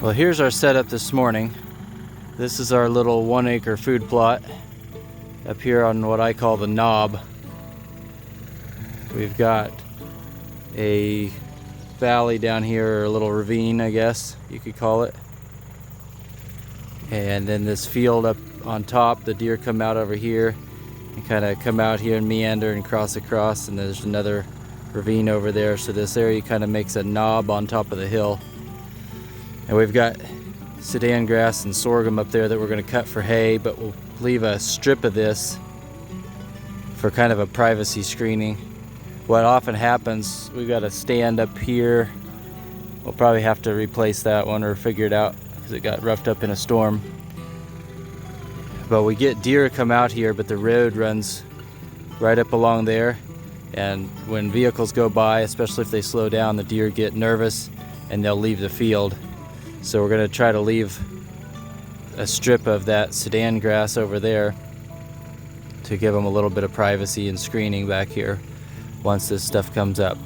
Well, here's our setup this morning. This is our little 1 acre food plot up here on what I call the knob. We've got a valley down here, or a little ravine, I guess you could call it. And then this field up on top, the deer come out over here and kind of come out here and meander and cross across, and there's another ravine over there. So this area kind of makes a knob on top of the hill. And we've got Sudan grass and sorghum up there that we're going to cut for hay, but we'll leave a strip of this for kind of a privacy screening. What often happens, we've got a stand up here. We'll probably have to replace that one or figure it out because it got roughed up in a storm. But we get deer come out here, but the road runs right up along there. And when vehicles go by, especially if they slow down, the deer get nervous and they'll leave the field. So we're going to try to leave a strip of that Sudan grass over there to give them a little bit of privacy and screening back here once this stuff comes up.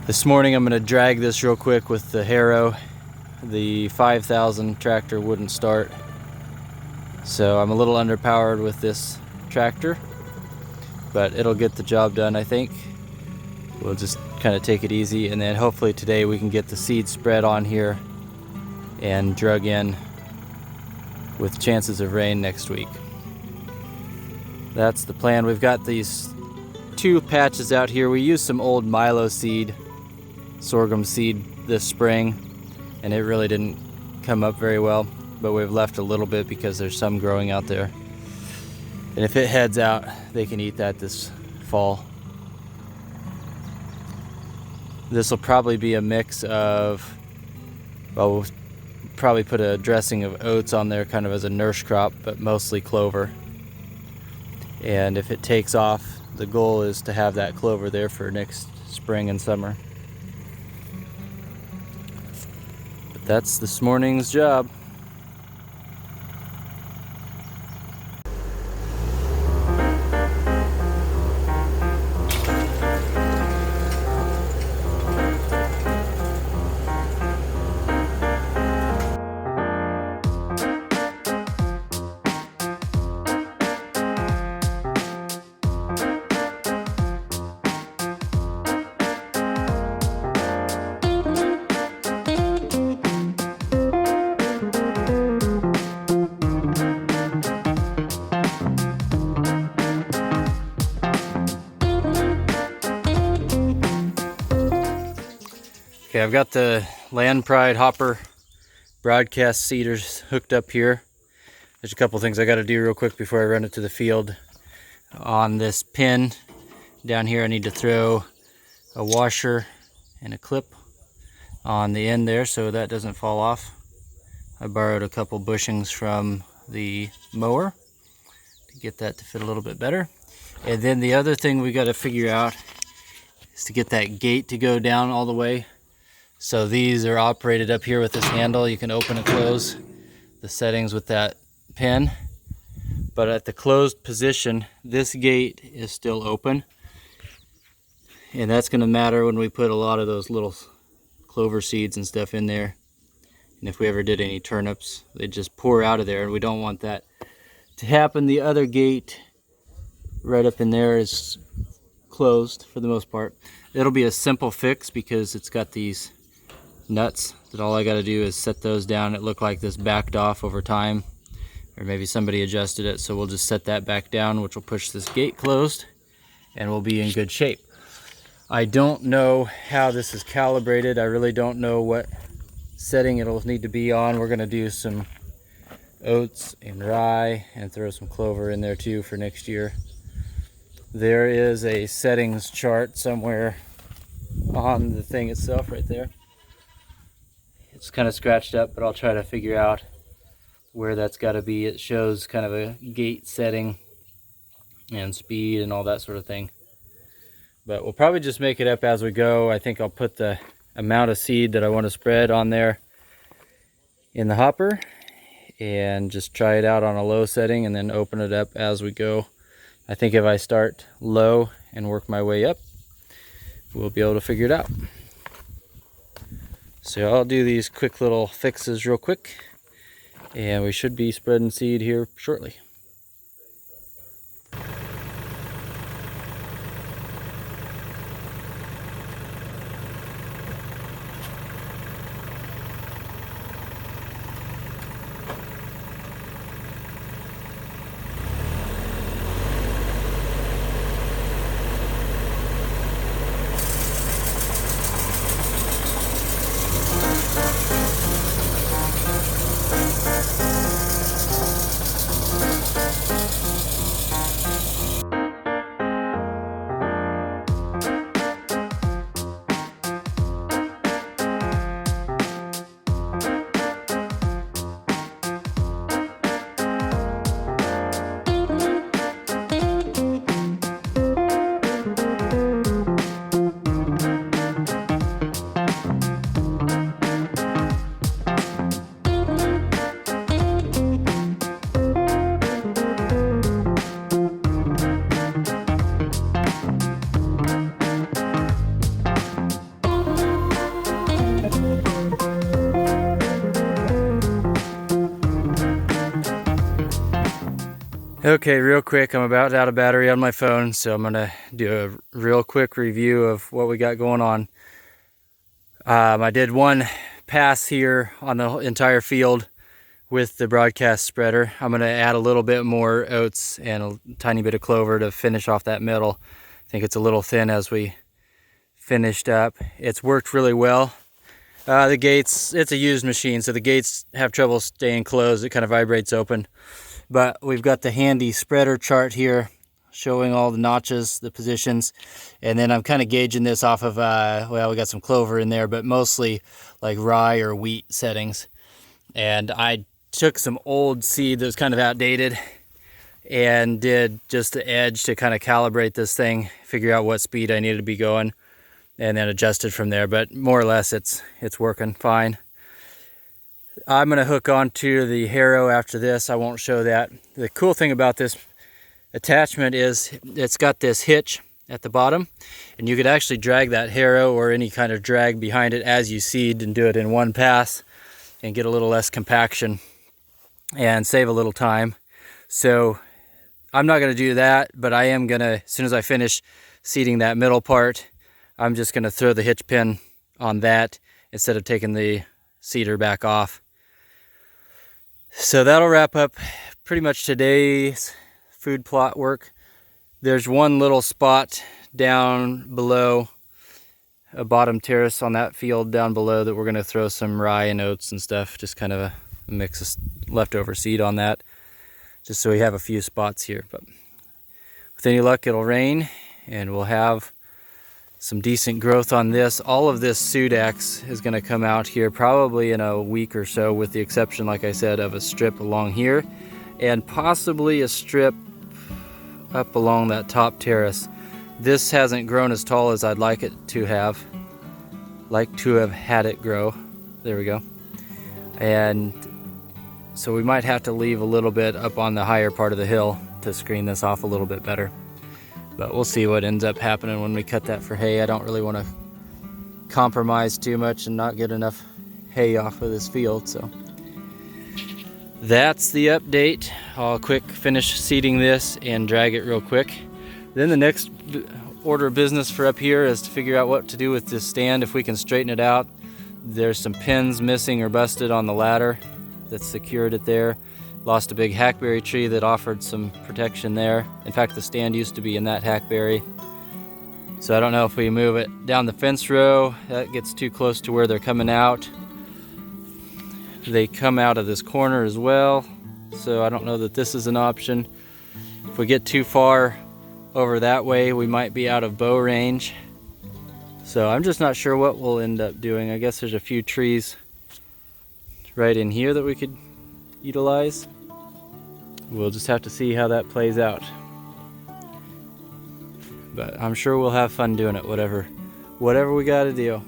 This morning I'm going to drag this real quick with the harrow. The 5000 tractor wouldn't start, so I'm a little underpowered with this tractor, but it'll get the job done, I think. We'll just kind of take it easy, and then hopefully today we can get the seed spread on here and drug in with chances of rain next week. That's the plan. We've got these 2 patches out here. We used some old Milo seed, sorghum seed this spring, and it really didn't come up very well, but we've left a little bit because there's some growing out there. And if it heads out, they can eat that this fall. This will probably be a mix of, well, we'll probably put a dressing of oats on there kind of as a nurse crop, but mostly clover. And if it takes off, the goal is to have that clover there for next spring and summer. But that's this morning's job. Okay, I've got the Land Pride hopper broadcast seeders hooked up here. There's a couple things I got to do real quick before I run it to the field. On this pin down here, I need to throw a washer and a clip on the end there so that doesn't fall off. I borrowed a couple bushings from the mower to get that to fit a little bit better. And then the other thing we got to figure out is to get that gate to go down all the way. So these are operated up here with this handle. You can open and close the settings with that pin. But at the closed position, this gate is still open. And that's going to matter when we put a lot of those little clover seeds and stuff in there. And if we ever did any turnips, they just pour out of there, and we don't want that to happen. The other gate right up in there is closed for the most part. It'll be a simple fix because it's got these nuts that all I got to do is set those down. It looked like this backed off over time, or maybe somebody adjusted it, so we'll just set that back down, which will push this gate closed, and we'll be in good shape. I don't know how this is calibrated. I really don't know what setting it'll need to be on. We're going to do some oats and rye and throw some clover in there too for next year. There is a settings chart somewhere on the thing itself right there. It's kind of scratched up, but I'll try to figure out where that's got to be. It shows kind of a gate setting and speed and all that sort of thing. But we'll probably just make it up as we go. I think I'll put the amount of seed that I want to spread on there in the hopper and just try it out on a low setting and then open it up as we go. I think if I start low and work my way up, we'll be able to figure it out. So I'll do these quick little fixes real quick, and we should be spreading seed here shortly. Okay, real quick, I'm about out of battery on my phone, so I'm gonna do a real quick review of what we got going on. I did one pass here on the entire field with the broadcast spreader. I'm gonna add a little bit more oats and a tiny bit of clover to finish off that middle. I think it's a little thin as we finished up. It's worked really well. The gates, it's a used machine, so the gates have trouble staying closed. It kind of vibrates open. But we've got the handy spreader chart here showing all the notches, the positions. And then I'm kind of gauging this off of, well, we got some clover in there, but mostly like rye or wheat settings. And I took some old seed that was kind of outdated and did just the edge to kind of calibrate this thing, figure out what speed I needed to be going, and then adjusted from there. But more or less it's working fine. I'm going to hook onto the harrow after this. I won't show that. The cool thing about this attachment is it's got this hitch at the bottom, and you could actually drag that harrow or any kind of drag behind it as you seed and do it in one pass and get a little less compaction and save a little time. So I'm not going to do that, but I am going to, as soon as I finish seeding that middle part, I'm just going to throw the hitch pin on that instead of taking the seeder back off. So that'll wrap up pretty much today's food plot work. There's one little spot down below, a bottom terrace on that field down below, that we're going to throw some rye and oats and stuff, just kind of a mix of leftover seed on that, just so we have a few spots here. But with any luck, it'll rain and we'll have some decent growth on this. All of this sudax is going to come out here probably in a week or so, with the exception, like I said, of a strip along here and possibly a strip up along that top terrace. This hasn't grown as tall as I'd like it to have, had it grow. There we go. And so we might have to leave a little bit up on the higher part of the hill to screen this off a little bit better. But we'll see what ends up happening when we cut that for hay. I don't really want to compromise too much and not get enough hay off of this field. So that's the update. I'll quick finish seeding this and drag it real quick. Then the next order of business for up here is to figure out what to do with this stand, if we can straighten it out. There's some pins missing or busted on the ladder that secured it there. Lost a big hackberry tree that offered some protection there. In fact, the stand used to be in that hackberry. So I don't know if we move it down the fence row, that gets too close to where they're coming out. They come out of this corner as well, so I don't know that this is an option. If we get too far over that way, we might be out of bow range. So I'm just not sure what we'll end up doing. I guess there's a few trees right in here that we could utilize. We'll just have to see how that plays out. But I'm sure we'll have fun doing it, whatever we gotta do.